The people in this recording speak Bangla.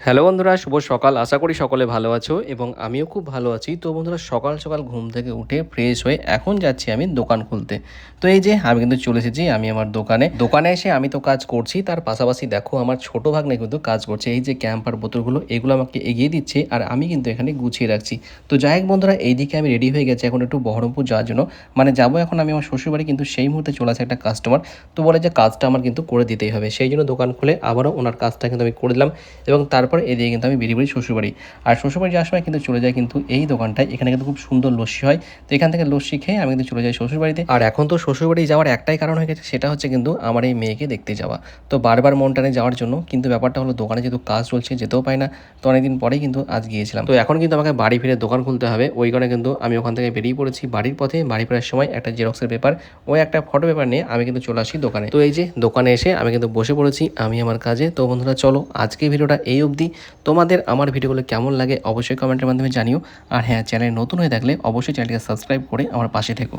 হ্যালো বন্ধুরা, শুভ সকাল। আশা করি সকলে ভালো আছো এবং আমিও খুব ভালো আছি। তো বন্ধুরা, সকাল সকাল ঘুম থেকে উঠে ফ্রেশ হয়ে এখন যাচ্ছি আমি দোকান খুলতে। তো এই যে আমি কিন্তু চলে এসেছি আমি আমার দোকানে এসে আমি তো কাজ করছি, তার পাশাপাশি দেখো আমার ছোটো ভাগ্নে কিন্তু কাজ করছে। এই যে ক্যাম্পার বোতলগুলো এগুলো আমাকে এগিয়ে দিচ্ছে আর আমি কিন্তু এখানে গুছিয়ে রাখছি। তো যাই হোক বন্ধুরা, এইদিকে আমি রেডি হয়ে গেছি এখন একটু বহরমপুর যাওয়ার জন্য। মানে যাবো এখন আমি আমার শ্বশুরবাড়ি, কিন্তু সেই মুহূর্তে চলে আসে একটা কাস্টমার। তো বলে যে কাজটা আমার কিন্তু করে দিতেই হবে, সেই জন্য দোকান খুলে আবারও ওনার কাজটা কিন্তু আমি করে দিলাম এবং তারপর এদিকে কিন্তু আমি বেরিয়ে পড়ি শ্বশুরবাড়ি। আর শ্বশুরবাড়ি যাওয়ার সময় কিন্তু চলে যায় কিন্তু এই দোকানটায়, এখানে কিন্তু খুব সুন্দর লস্যি হয়। তো এখান থেকে লস্যি খেয়ে আমি কিন্তু চলে যাই শ্বশুরবাড়িতে। আর এখন তো শ্বশুরবাড়ি যাওয়ার একটাই কারণ হয়ে গেছে, সেটা হচ্ছে কিন্তু আমার এই মেয়েকে দেখতে যাওয়া। তো বারবার মন টানে যাওয়ার জন্য, কিন্তু ব্যাপারটা হলো দোকানে যেহেতু কাজ চলছে যেতেও পাই না। তো অনেকদিন পরেই কিন্তু আজ গিয়েছিলাম। তো এখন কিন্তু আমাকে বাড়ি ফিরে দোকান খুলতে হবে, ওই কারণে কিন্তু আমি ওখান থেকে বেরিয়ে পড়েছি। বাড়ির পথে বাড়ি ফেরার সময় একটা জেরক্সের পেপার, ওই একটা ফটো পেপার নিয়ে আমি কিন্তু চলে আসি দোকানে। তো এই যে দোকানে এসে আমি কিন্তু বসে পড়েছি আমি আমার কাজে। তো বন্ধুরা চলো, আজকে ভিডিওটা এই অবধি। তোমাদের আমার ভিডিওগুলো কেমন লাগে অবশ্যই কমেন্টের মাধ্যমে জানিও। আর হ্যাঁ, চ্যানেল নতুন হয়ে থাকলে অবশ্যই চ্যানেলটিকে সাবস্ক্রাইব করে আমার পাশে থেকো।